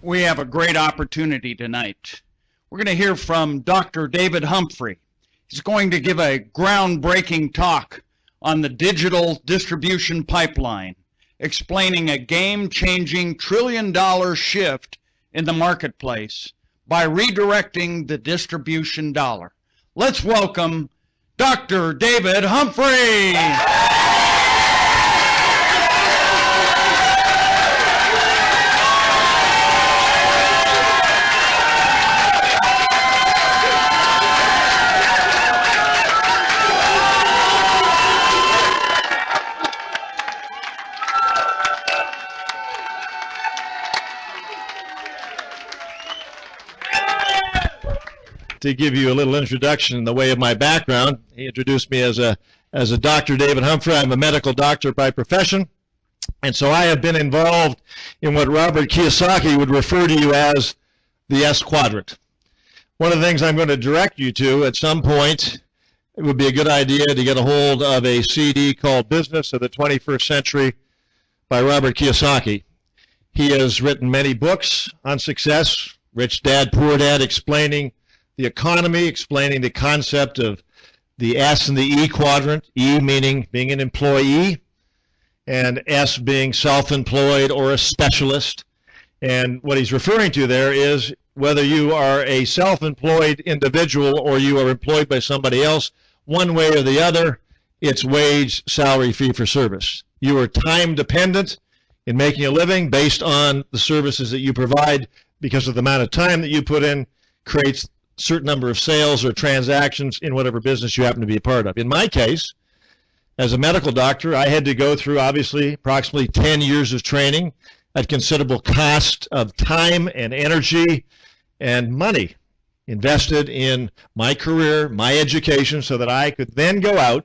We have a great opportunity tonight. We're going to hear from Dr. David Humphrey. He's going to give a groundbreaking talk on the digital distribution pipeline, explaining a game-changing trillion-dollar shift in the marketplace by redirecting the distribution dollar. Let's welcome Dr. David Humphrey. To give you a little introduction in the way of my background, he introduced me as a Dr. David Humphrey. I'm a medical doctor by profession, and so I have been involved in what Robert Kiyosaki would refer to you as the S quadrant. One of the things I'm going to direct you to at some point, it would be a good idea to get a hold of a CD called Business of the 21st Century by Robert Kiyosaki. He has written many books on success, Rich Dad, Poor Dad, explaining the economy, explaining the concept of the S and the E quadrant, E meaning being an employee, and S being self-employed or a specialist. And what he's referring to there is whether you are a self-employed individual or you are employed by somebody else, one way or the other, it's wage, salary, fee for service. You are time dependent in making a living based on the services that you provide, because of the amount of time that you put in creates certain number of sales or transactions in whatever business you happen to be a part of. In my case, as a medical doctor, I had to go through, obviously, approximately 10 years of training at considerable cost of time and energy and money invested in my career, my education, so that I could then go out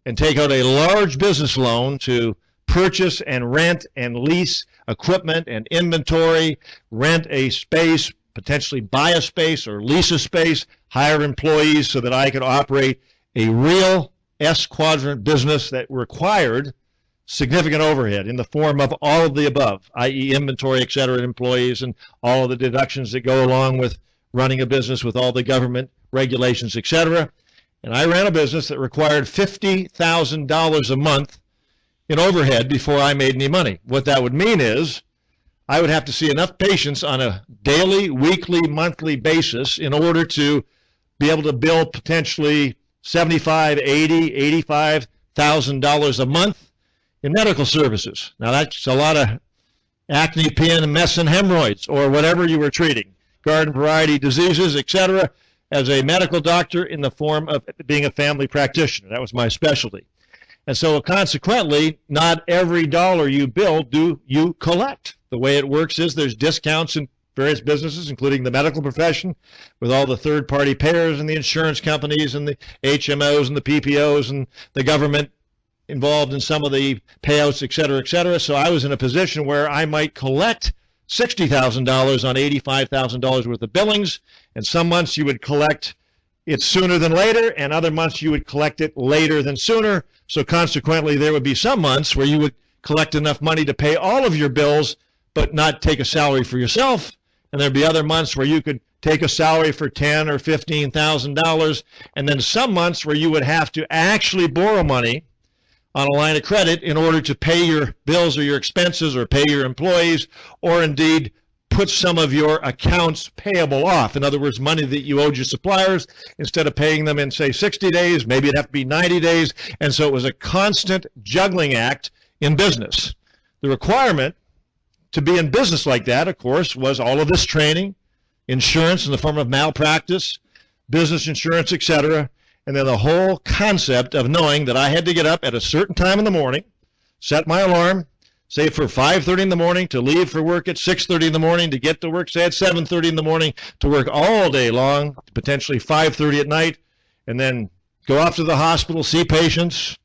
and take out a large business loan to purchase and rent and lease equipment and inventory, rent a space, potentially buy a space or lease a space, hire employees so that I could operate a real S quadrant business that required significant overhead in the form of all of the above, i.e. inventory, et cetera, employees, and all of the deductions that go along with running a business with all the government regulations, et cetera. And I ran a business that required $50,000 a month in overhead before I made any money. What that would mean is I would have to see enough patients on a daily, weekly, monthly basis in order to be able to bill potentially $75,000, $80,000, $85,000 a month in medical services. Now that's a lot of acne, pin, mess, and hemorrhoids, or whatever you were treating, garden variety diseases, etc., as a medical doctor in the form of being a family practitioner. That was my specialty. And so consequently, not every dollar you bill do you collect. The way it works is there's discounts in various businesses, including the medical profession, with all the third-party payers and the insurance companies and the HMOs and the PPOs and the government involved in some of the payouts, et cetera, et cetera. So I was in a position where I might collect $60,000 on $85,000 worth of billings, and some months you would collect it sooner than later, and other months you would collect it later than sooner. So consequently, there would be some months where you would collect enough money to pay all of your bills, but not take a salary for yourself. And there'd be other months where you could take a salary for $10,000 or $15,000, and then some months where you would have to actually borrow money on a line of credit in order to pay your bills or your expenses or pay your employees, or indeed put some of your accounts payable off. In other words, money that you owed your suppliers, instead of paying them in, say, 60 days, maybe it'd have to be 90 days. And so it was a constant juggling act in business. The requirement to be in business like that, of course, was all of this training, insurance in the form of malpractice, business insurance, etc., and then the whole concept of knowing that I had to get up at a certain time in the morning, set my alarm, say for 5:30 in the morning, to leave for work at 6:30 in the morning, to get to work, say at 7:30 in the morning, to work all day long, potentially 5:30 at night, and then go off to the hospital, see patients,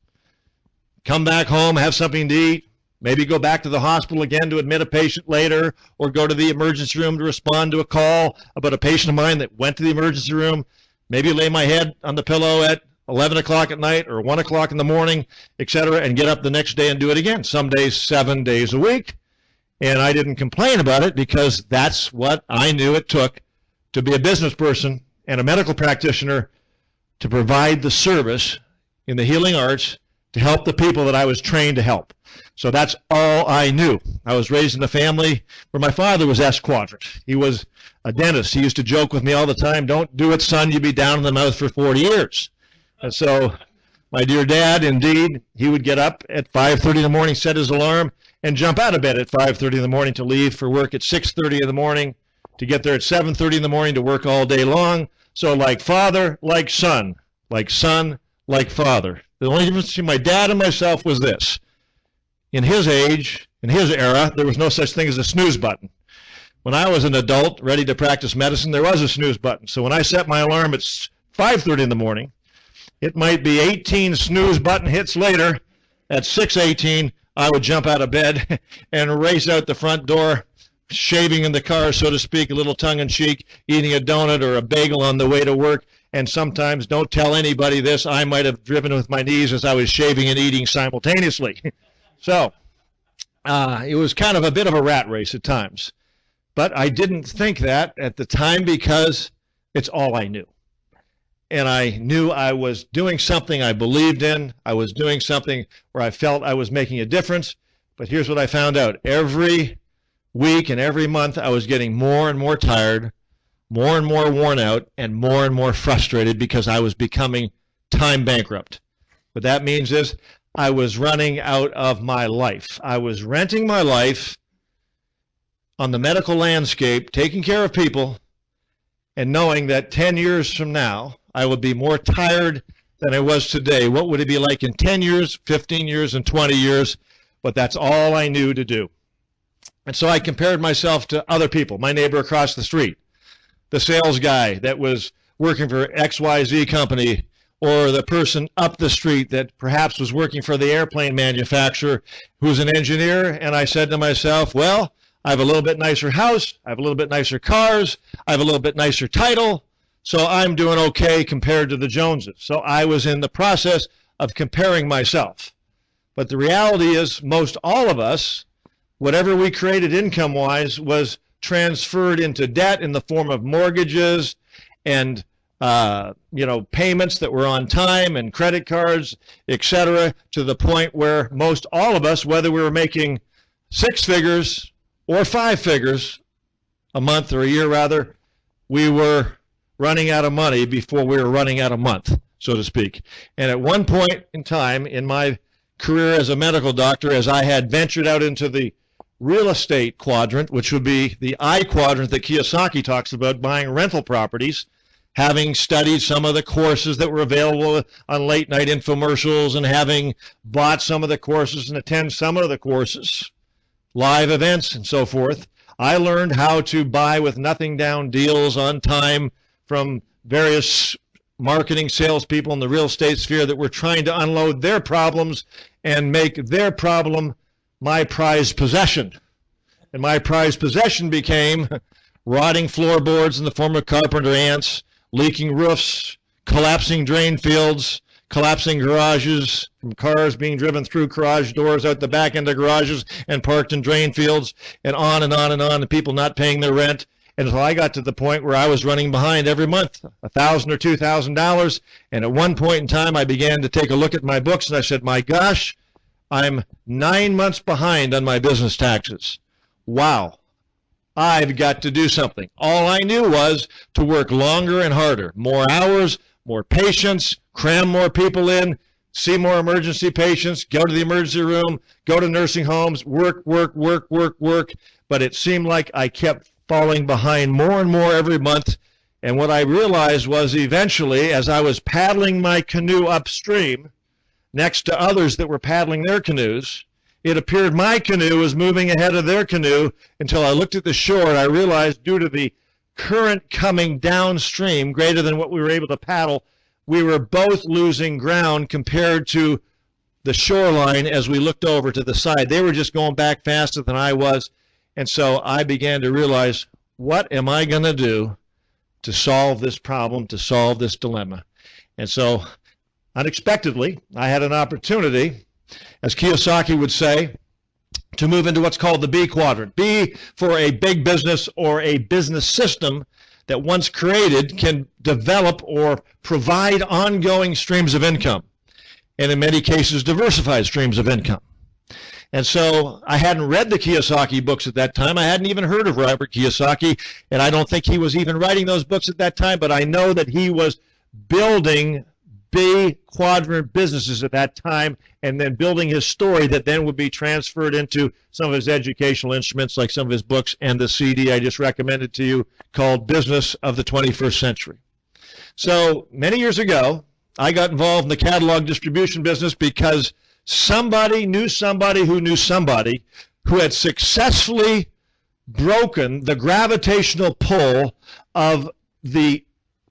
come back home, have something to eat, maybe go back to the hospital again to admit a patient later, or go to the emergency room to respond to a call about a patient of mine that went to the emergency room, maybe lay my head on the pillow at 11 o'clock at night or 1 o'clock in the morning, etc., and get up the next day and do it again. Some days, 7 days a week. And I didn't complain about it because that's what I knew it took to be a business person and a medical practitioner, to provide the service in the healing arts to help the people that I was trained to help. So that's all I knew. I was raised in a family where my father was S quadrant. He was a dentist. He used to joke with me all the time, "Don't do it, son, you'll be down in the mouth for 40 years. And so my dear dad, indeed, he would get up at 5:30 in the morning, set his alarm, and jump out of bed at 5:30 in the morning to leave for work at 6:30 in the morning, to get there at 7:30 in the morning to work all day long. So like father, like son, like son, like father. The only difference between my dad and myself was this. In his age, in his era, there was no such thing as a snooze button. When I was an adult ready to practice medicine, there was a snooze button. So when I set my alarm at 5:30 in the morning, it might be 18 snooze button hits later. At 6:18, I would jump out of bed and race out the front door, shaving in the car, so to speak, a little tongue-in-cheek, eating a donut or a bagel on the way to work. And sometimes, don't tell anybody this, I might have driven with my knees as I was shaving and eating simultaneously. So it was kind of a bit of a rat race at times. But I didn't think that at the time because it's all I knew. And I knew I was doing something I believed in. I was doing something where I felt I was making a difference. But here's what I found out. Every week and every month, I was getting more and more tired, more and more worn out, and more frustrated because I was becoming time bankrupt. What that means is I was running out of my life. I was renting my life on the medical landscape, taking care of people, and knowing that 10 years from now, I would be more tired than I was today. What would it be like in 10 years, 15 years, and 20 years? But that's all I knew to do. And so I compared myself to other people, my neighbor across the street, the sales guy that was working for XYZ company, or the person up the street that perhaps was working for the airplane manufacturer who's an engineer. And I said to myself, well, I have a little bit nicer house, I have a little bit nicer cars, I have a little bit nicer title, so I'm doing okay compared to the Joneses. So I was in the process of comparing myself. But the reality is most all of us, whatever we created income-wise was transferred into debt in the form of mortgages and payments that were on time and credit cards, etc., to the point where most all of us, whether we were making 6 figures or 5 figures a month or a year rather, we were running out of money before we were running out of month, so to speak. And at one point in time in my career as a medical doctor, as I had ventured out into the real estate quadrant, which would be the I quadrant that Kiyosaki talks about, buying rental properties, having studied some of the courses that were available on late night infomercials and having bought some of the courses and attend some of the courses, live events and so forth, I learned how to buy with nothing down deals on time from various marketing salespeople in the real estate sphere that were trying to unload their problems and make their problem my prized possession. And my prized possession became rotting floorboards in the form of carpenter ants, leaking roofs, collapsing drain fields, collapsing garages from cars being driven through garage doors out the back end of garages and parked in drain fields, and on and on and on, and people not paying their rent. And so I got to the point where I was running behind every month, $1,000 or $2,000. And at one point in time, I began to take a look at my books, and I said, my gosh, I'm 9 months behind on my business taxes. Wow. I've got to do something. All I knew was to work longer and harder, more hours, more patients, cram more people in, see more emergency patients, go to the emergency room, go to nursing homes, work. But it seemed like I kept falling behind more and more every month. And what I realized was eventually, as I was paddling my canoe upstream, next to others that were paddling their canoes, it appeared my canoe was moving ahead of their canoe until I looked at the shore and I realized, due to the current coming downstream greater than what we were able to paddle, we were both losing ground compared to the shoreline as we looked over to the side. They were just going back faster than I was. And so I began to realize, what am I going to do to solve this problem, to solve this dilemma? And so unexpectedly, I had an opportunity, as Kiyosaki would say, to move into what's called the B quadrant. B for a big business or a business system that once created can develop or provide ongoing streams of income, and in many cases diversified streams of income. And so I hadn't read the Kiyosaki books at that time. I hadn't even heard of Robert Kiyosaki, and I don't think he was even writing those books at that time, but I know that he was building B quadrant businesses at that time, and then building his story that then would be transferred into some of his educational instruments, like some of his books and the CD I just recommended to you called Business of the 21st Century. So many years ago, I got involved in the catalog distribution business because somebody knew somebody who knew somebody who had successfully broken the gravitational pull of the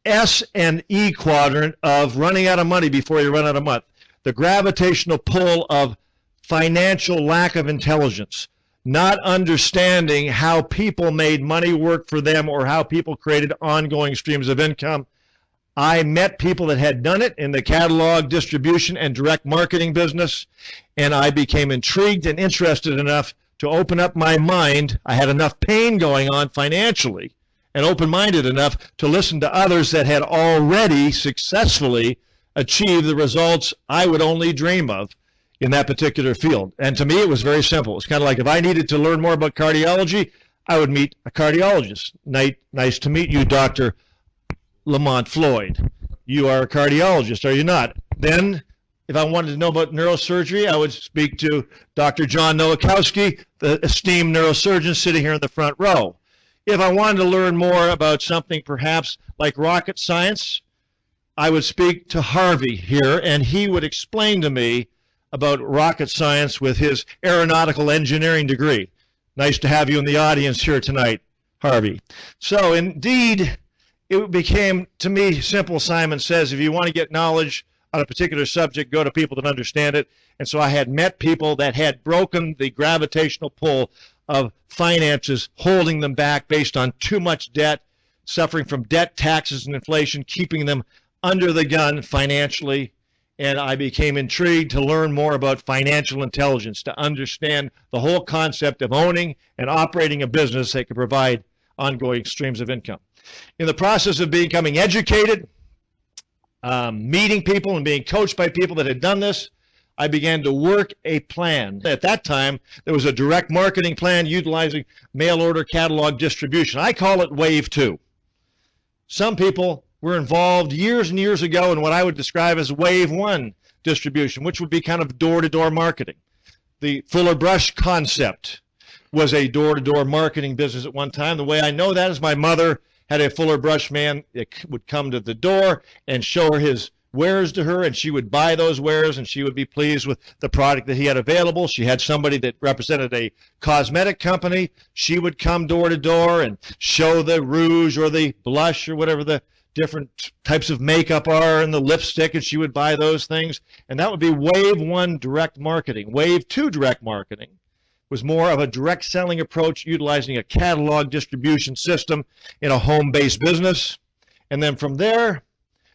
S and E quadrant of running out of money before you run out of money. The gravitational pull of financial lack of intelligence, not understanding how people made money work for them or how people created ongoing streams of income. I met people that had done it in the catalog distribution and direct marketing business, and I became intrigued and interested enough to open up my mind. I had enough pain going on financially and open-minded enough to listen to others that had already successfully achieved the results I would only dream of in that particular field. And to me, it was very simple. It's kind of like if I needed to learn more about cardiology, I would meet a cardiologist. Nice to meet you, Dr. Lamont Floyd. You are a cardiologist, are you not? Then, if I wanted to know about neurosurgery, I would speak to Dr. John Nowakowski, the esteemed neurosurgeon sitting here in the front row. If I wanted to learn more about something perhaps like rocket science, I would speak to Harvey here, and he would explain to me about rocket science with his aeronautical engineering degree. Nice to have you in the audience here tonight, Harvey. So indeed, it became, to me, simple. Simon says, if you want to get knowledge on a particular subject, go to people that understand it. And so I had met people that had broken the gravitational pull of finances, holding them back based on too much debt, suffering from debt, taxes, and inflation, keeping them under the gun financially. And I became intrigued to learn more about financial intelligence, to understand the whole concept of owning and operating a business that could provide ongoing streams of income. In the process of becoming educated, meeting people and being coached by people that had done this, I began to work a plan. At that time, there was a direct marketing plan utilizing mail order catalog distribution. I call it Wave 2. Some people were involved years and years ago in what I would describe as Wave 1 distribution, which would be kind of door-to-door marketing. The Fuller Brush concept was a door-to-door marketing business at one time. The way I know that is my mother had a Fuller Brush man that would come to the door and show her his wares to her, and she would buy those wares, and she would be pleased with the product that he had available. She had somebody that represented a cosmetic company. She would come door to door and show the rouge or the blush or whatever the different types of makeup are and the lipstick, and she would buy those things. And that would be Wave 1 direct marketing. Wave 2 direct marketing was more of a direct selling approach utilizing a catalog distribution system in a home-based business. And then from there,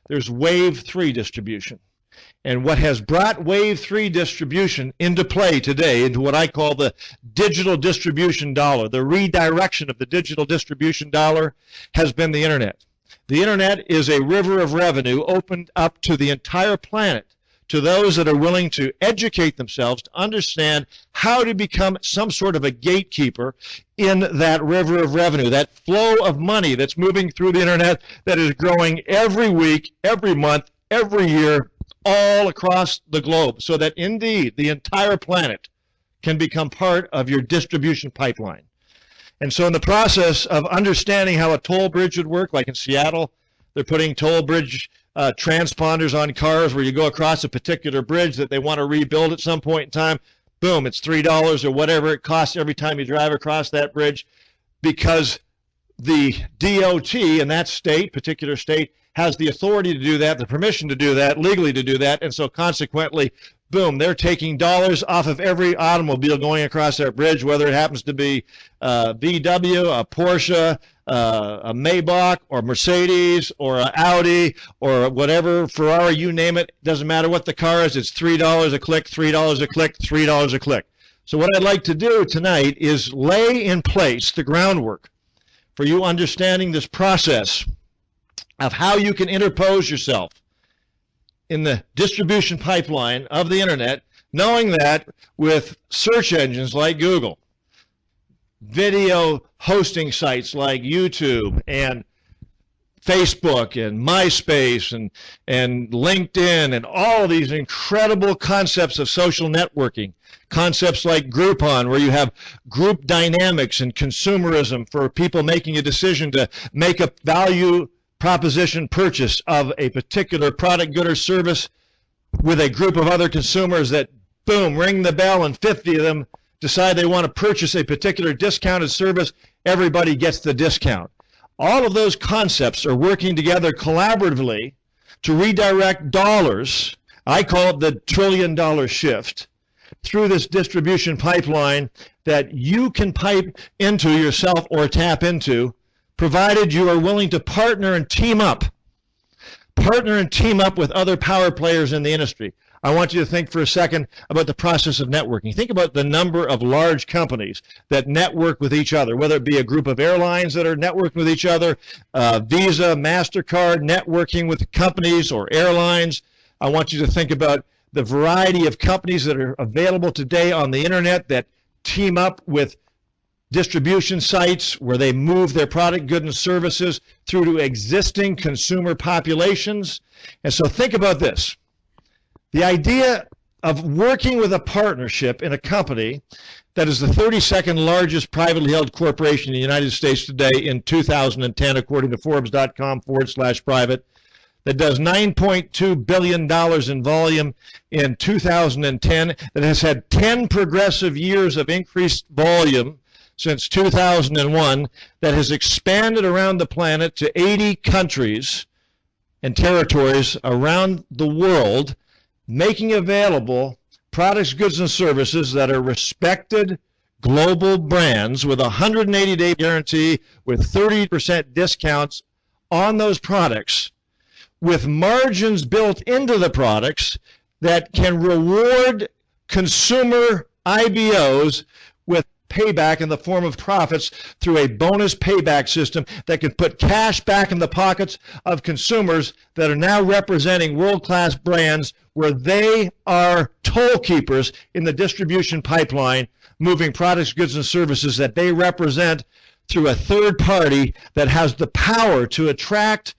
there's Wave 3 distribution. And what has brought Wave 3 distribution into play today, into what I call the digital distribution dollar, the redirection of the digital distribution dollar, has been the internet. The internet is a river of revenue opened up to the entire planet, to those that are willing to educate themselves, to understand how to become some sort of a gatekeeper in that river of revenue, that flow of money that's moving through the internet that is growing every week, every month, every year, all across the globe, so that indeed the entire planet can become part of your distribution pipeline. And so in the process of understanding how a toll bridge would work, like in Seattle, they're putting toll bridge transponders on cars where you go across a particular bridge that they want to rebuild at some point in time. Boom, it's $3 or whatever it costs every time you drive across that bridge, because the DOT in that state, particular state, has the authority to do that, the permission to do that, legally to do that, and so consequently, boom, they're taking dollars off of every automobile going across that bridge, whether it happens to be VW, a Porsche, a Maybach, or Mercedes, or an Audi, or whatever, Ferrari, you name it. Doesn't matter what the car is, it's $3 a click, $3 a click, $3 a click. So what I'd like to do tonight is lay in place the groundwork for you understanding this process of how you can interpose yourself in the distribution pipeline of the internet, knowing that with search engines like Google, video hosting sites like YouTube and Facebook and MySpace and LinkedIn and all these incredible concepts of social networking, concepts like Groupon, where you have group dynamics and consumerism for people making a decision to make a value proposition purchase of a particular product, good, or service with a group of other consumers that, boom, ring the bell, and 50 of them decide they want to purchase a particular discounted service. Everybody gets the discount. All of those concepts are working together collaboratively to redirect dollars. I call it the $1 trillion shift through this distribution pipeline that you can pipe into yourself or tap into, provided you are willing to partner and team up. Partner and team up with other power players in the industry. I want you to think for a second about the process of networking. Think about the number of large companies that network with each other, whether it be a group of airlines that are networking with each other, Visa, MasterCard networking with companies or airlines. I want you to think about the variety of companies that are available today on the internet that team up with distribution sites where they move their product, goods, and services through to existing consumer populations. And so think about this. The idea of working with a partnership in a company that is the 32nd largest privately held corporation in the United States today in 2010, according to Forbes.com/private, that does $9.2 billion in volume in 2010, that has had 10 progressive years of increased volume since 2001, that has expanded around the planet to 80 countries and territories around the world, making available products, goods, and services that are respected global brands with a 180-day guarantee, with 30% discounts on those products, with margins built into the products that can reward consumer IBOs with payback in the form of profits through a bonus payback system that can put cash back in the pockets of consumers that are now representing world-class brands, where they are toll keepers in the distribution pipeline, moving products, goods, and services that they represent through a third party that has the power to attract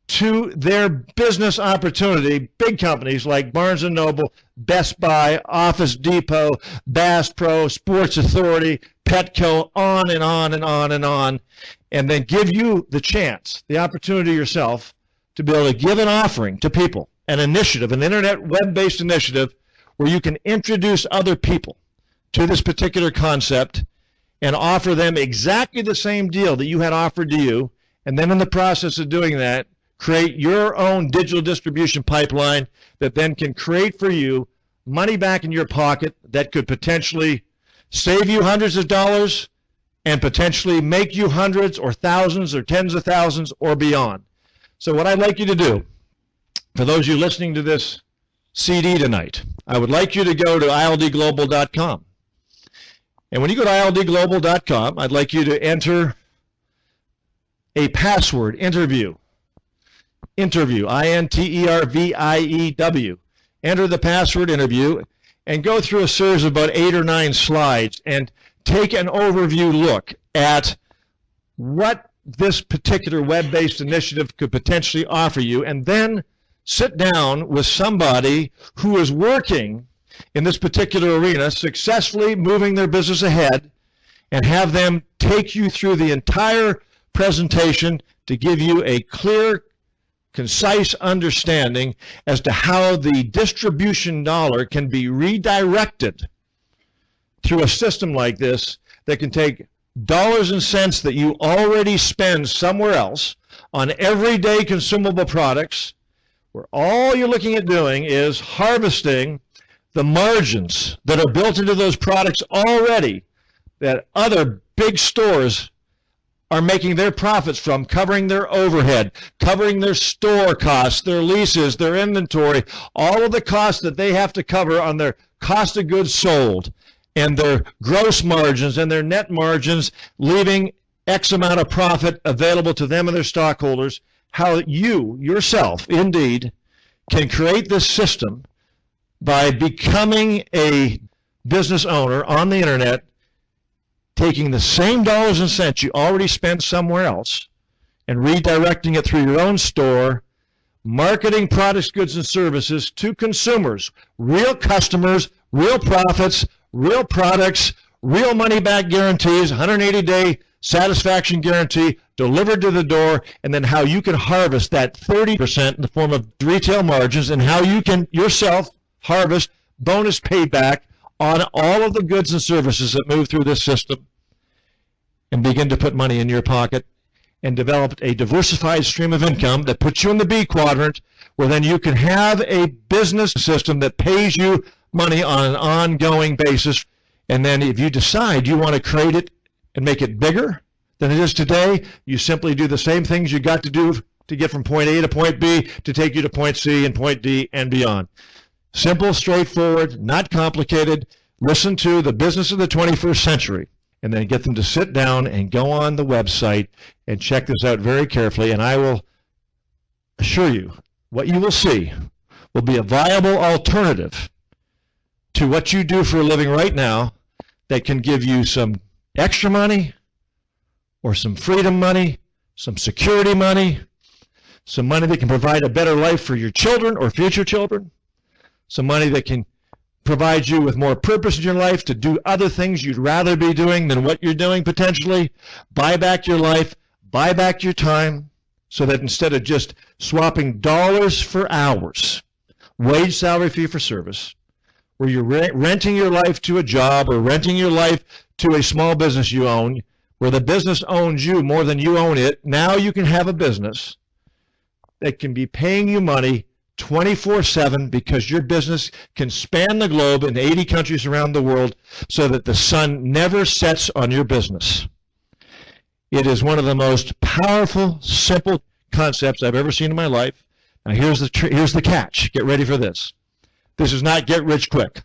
to their business opportunity big companies like Barnes & Noble, Best Buy, Office Depot, Bass Pro, Sports Authority, Petco, on and on and on and on, and then give you the chance, the opportunity yourself to be able to give an offering to people, an initiative, an internet web-based initiative where you can introduce other people to this particular concept and offer them exactly the same deal that you had offered to you, and then in the process of doing that, create your own digital distribution pipeline that then can create for you money back in your pocket that could potentially save you hundreds of dollars and potentially make you hundreds or thousands or tens of thousands or beyond. So what I'd like you to do, for those of you listening to this CD tonight, I would like you to go to ildglobal.com. And when you go to ildglobal.com, I'd like you to enter a password, interview, INTERVIEW. Enter the password interview and go through a series of about 8 or 9 slides and take an overview look at what this particular web-based initiative could potentially offer you, and then sit down with somebody who is working in this particular arena, successfully moving their business ahead, and have them take you through the entire presentation to give you a clear, concise understanding as to how the distribution dollar can be redirected through a system like this that can take dollars and cents that you already spend somewhere else on everyday consumable products, where all you're looking at doing is harvesting the margins that are built into those products already, that other big stores are making their profits from, covering their overhead, covering their store costs, their leases, their inventory, all of the costs that they have to cover on their cost of goods sold. and their gross margins and their net margins, leaving X amount of profit available to them and their stockholders, how you yourself indeed can create this system by becoming a business owner on the internet, taking the same dollars and cents you already spent somewhere else and redirecting it through your own store, marketing products, goods, and services to consumers, real customers, real profits, real products, real money-back guarantees, 180-day satisfaction guarantee delivered to the door, and then how you can harvest that 30% in the form of retail margins, and how you can yourself harvest bonus payback on all of the goods and services that move through this system, and begin to put money in your pocket and develop a diversified stream of income that puts you in the B quadrant, where then you can have a business system that pays you money on an ongoing basis. And then if you decide you want to create it and make it bigger than it is today, you simply do the same things you got to do to get from point A to point B to take you to point C and point D and beyond. Simple, straightforward, not complicated. Listen to the business of the 21st century, and then get them to sit down and go on the website and check this out very carefully. And I will assure you, what you will see will be a viable alternative to what you do for a living right now that can give you some extra money, or some freedom money, some security money, some money that can provide a better life for your children or future children, some money that can provide you with more purpose in your life to do other things you'd rather be doing than what you're doing potentially. Buy back your life, buy back your time, so that instead of just swapping dollars for hours, wage, salary, fee for service, where you're renting your life to a job or renting your life to a small business you own, where the business owns you more than you own it, now you can have a business that can be paying you money 24/7, because your business can span the globe in 80 countries around the world, so that the sun never sets on your business. It is one of the most powerful, simple concepts I've ever seen in my life. Now here's the catch. Get ready for this. This is not get rich quick.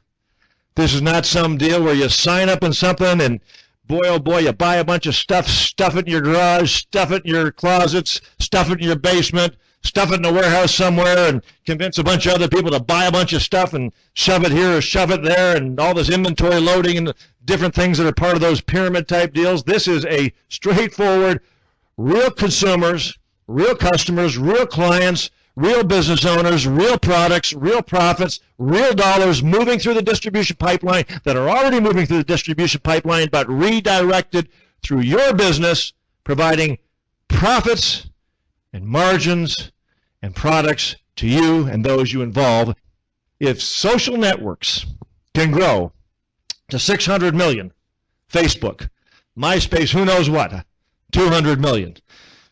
This is not some deal where you sign up in something and boy, oh boy, you buy a bunch of stuff, stuff it in your garage, stuff it in your closets, stuff it in your basement, stuff it in a warehouse somewhere, and convince a bunch of other people to buy a bunch of stuff and shove it here or shove it there, and all this inventory loading and different things that are part of those pyramid type deals. This is a straightforward, real consumers, real customers, real clients, real business owners, real products, real profits, real dollars moving through the distribution pipeline that are already moving through the distribution pipeline, but redirected through your business, providing profits and margins and products to you and those you involve. If social networks can grow to 600 million, Facebook, MySpace, who knows what, 200 million,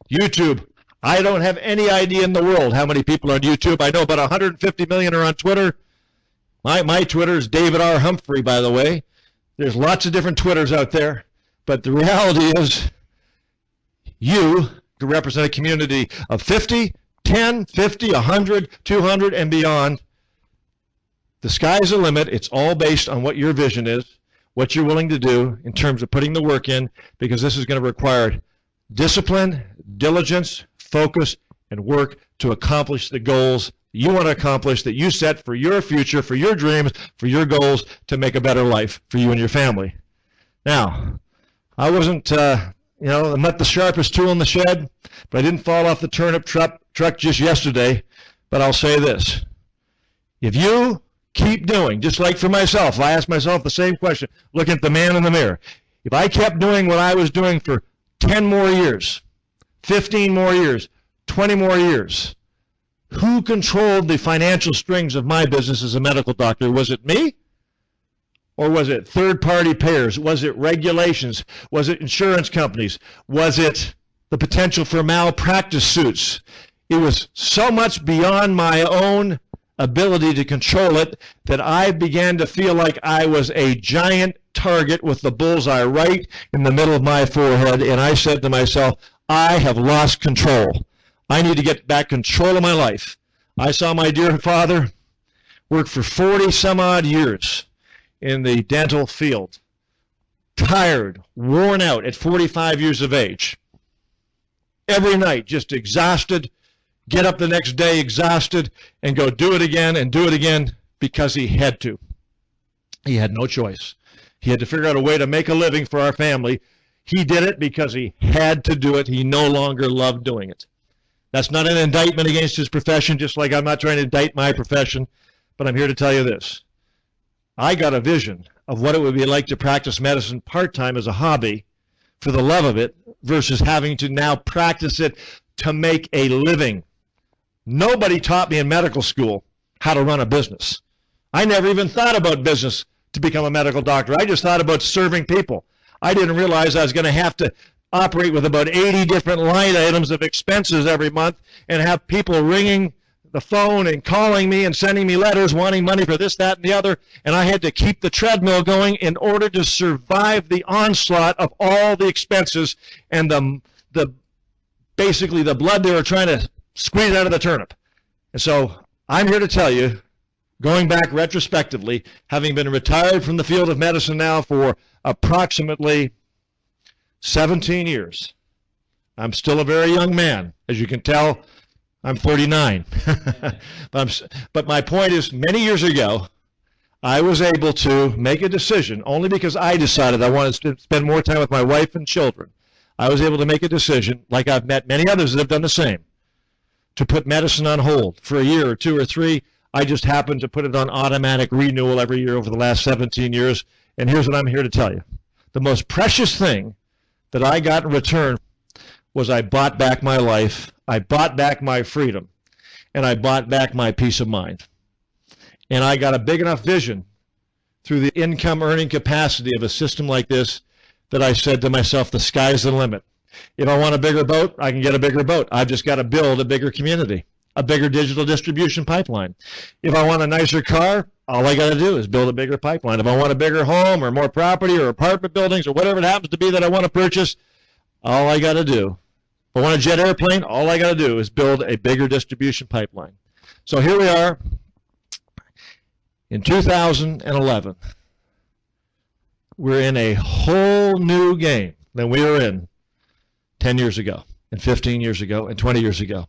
YouTube, I don't have any idea in the world how many people are on YouTube. I know about 150 million are on Twitter. My Twitter is David R. Humphrey, by the way. There's lots of different Twitters out there, but the reality is you can represent a community of 50, 10, 50, 100, 200, and beyond. The sky's the limit. It's all based on what your vision is, what you're willing to do in terms of putting the work in, because this is going to require discipline, diligence, focus, and work to accomplish the goals you want to accomplish, that you set for your future, for your dreams, for your goals, to make a better life for you and your family. Now, I wasn't, I'm not the sharpest tool in the shed, but I didn't fall off the turnip truck just yesterday. But I'll say this. If you keep doing, just like for myself, I asked myself the same question, looking at the man in the mirror. If I kept doing what I was doing for 10 more years, 15 more years, 20 more years, who controlled the financial strings of my business as a medical doctor? Was it me? Or was it third-party payers? Was it regulations? Was it insurance companies? Was it the potential for malpractice suits? It was so much beyond my own ability to control it that I began to feel like I was a giant target with the bullseye right in the middle of my forehead, and I said to myself, I have lost control. I need to get back control of my life. I saw my dear father work for 40 some odd years in the dental field. Tired, worn out at 45 years of age. Every night, just exhausted, get up the next day exhausted, and go do it again and do it again because he had to. He had no choice. He had to figure out a way to make a living for our family. He did it because he had to do it. He no longer loved doing it. That's not an indictment against his profession, just like I'm not trying to indict my profession, but I'm here to tell you this. I got a vision of what it would be like to practice medicine part-time as a hobby for the love of it versus having to now practice it to make a living. Nobody taught me in medical school how to run a business. I never even thought about business to become a medical doctor. I just thought about serving people. I didn't realize I was going to have to operate with about 80 different line items of expenses every month and have people ringing the phone and calling me and sending me letters wanting money for this, that, and the other, and I had to keep the treadmill going in order to survive the onslaught of all the expenses and basically the blood they were trying to squeeze out of the turnip. And so I'm here to tell you, going back retrospectively, having been retired from the field of medicine now for approximately 17 years, I'm still a very young man. As you can tell, I'm 39. But my point is, many years ago, I was able to make a decision, only because I decided I wanted to spend more time with my wife and children. I was able to make a decision, like I've met many others that have done the same, to put medicine on hold for a year or two or three. I just happened to put it on automatic renewal every year over the last 17 years. And here's what I'm here to tell you. The most precious thing that I got in return was I bought back my life, I bought back my freedom, and I bought back my peace of mind. And I got a big enough vision through the income earning capacity of a system like this that I said to myself, the sky's the limit. If I want a bigger boat, I can get a bigger boat. I've just got to build a bigger community, a bigger digital distribution pipeline. If I want a nicer car, all I got to do is build a bigger pipeline. If I want a bigger home or more property or apartment buildings or whatever it happens to be that I want to purchase, all I got to do, if I want a jet airplane, all I got to do is build a bigger distribution pipeline. So here we are in 2011. We're in a whole new game than we were in 10 years ago and 15 years ago and 20 years ago.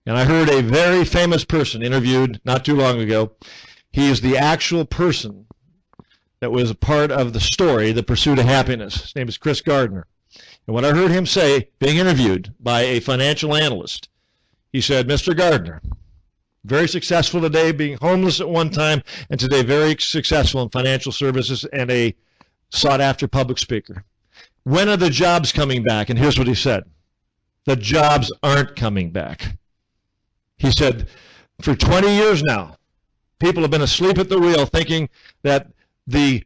And I heard a very famous person interviewed not too long ago. He is the actual person that was a part of the story, The Pursuit of Happiness. His name is Chris Gardner. And what I heard him say, being interviewed by a financial analyst, he said, Mr. Gardner, very successful today, being homeless at one time, and today very successful in financial services and a sought-after public speaker. When are the jobs coming back? And here's what he said. The jobs aren't coming back. He said, for 20 years now, people have been asleep at the wheel thinking that the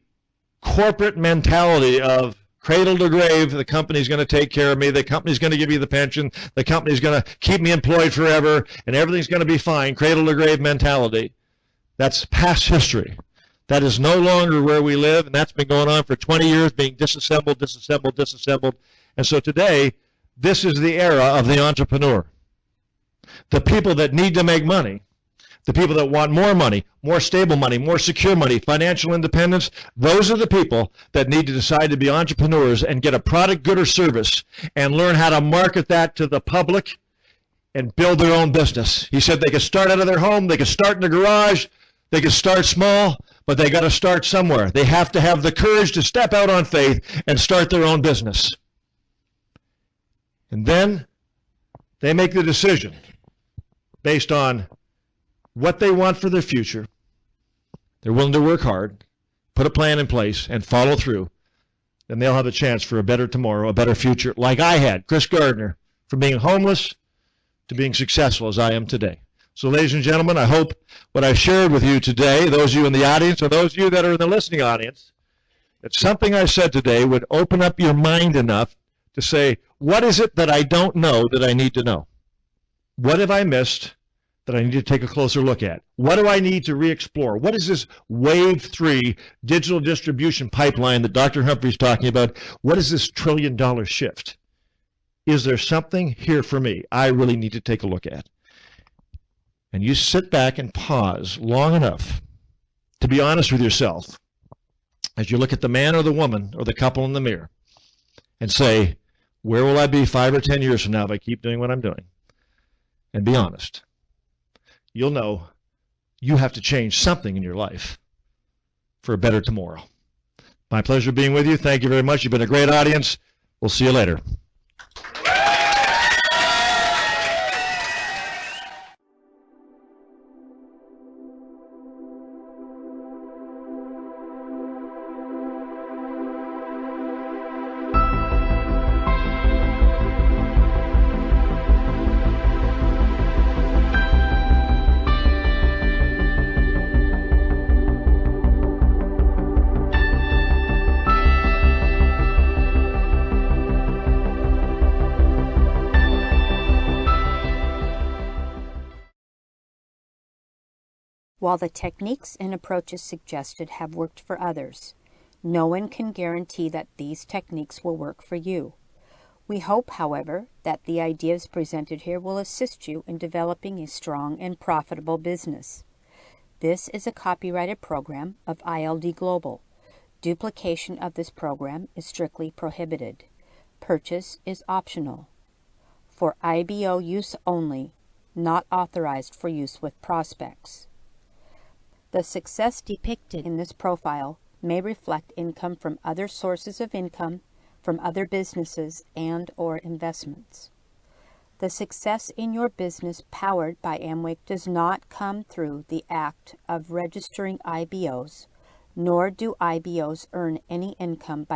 corporate mentality of cradle to grave, the company's going to take care of me, the company's going to give me the pension, the company's going to keep me employed forever, and everything's going to be fine, cradle to grave mentality. That's past history. That is no longer where we live, and that's been going on for 20 years, being disassembled, disassembled, disassembled. And so today, this is the era of the entrepreneur. The people that need to make money, the people that want more money, more stable money, more secure money, financial independence, those are the people that need to decide to be entrepreneurs and get a product, good, or service and learn how to market that to the public and build their own business. He said they could start out of their home, they could start in the garage, they could start small, but they got to start somewhere. They have to have the courage to step out on faith and start their own business. And then they make the decision based on what they want for their future. They're willing to work hard, put a plan in place, and follow through. Then they'll have a chance for a better tomorrow, a better future, like I had, Chris Gardner, from being homeless to being successful as I am today. So, ladies and gentlemen, I hope what I shared with you today, those of you in the audience or those of you that are in the listening audience, that something I said today would open up your mind enough to say, what is it that I don't know that I need to know? What have I missed that I need to take a closer look at? What do I need to re-explore? What is this Wave 3 digital distribution pipeline that Dr. Humphrey's talking about? What is this $1 trillion shift? Is there something here for me I really need to take a look at? And you sit back and pause long enough to be honest with yourself as you look at the man or the woman or the couple in the mirror and say, where will I be 5 or 10 years from now if I keep doing what I'm doing? And be honest. You'll know you have to change something in your life for a better tomorrow. My pleasure being with you. Thank you very much. You've been a great audience. We'll see you later. While the techniques and approaches suggested have worked for others, no one can guarantee that these techniques will work for you. We hope, however, that the ideas presented here will assist you in developing a strong and profitable business. This is a copyrighted program of ILD Global. Duplication of this program is strictly prohibited. Purchase is optional. For IBO use only, not authorized for use with prospects. The success depicted in this profile may reflect income from other sources of income, from other businesses and/or investments. The success in your business powered by Amway does not come through the act of registering IBOs, nor do IBOs earn any income by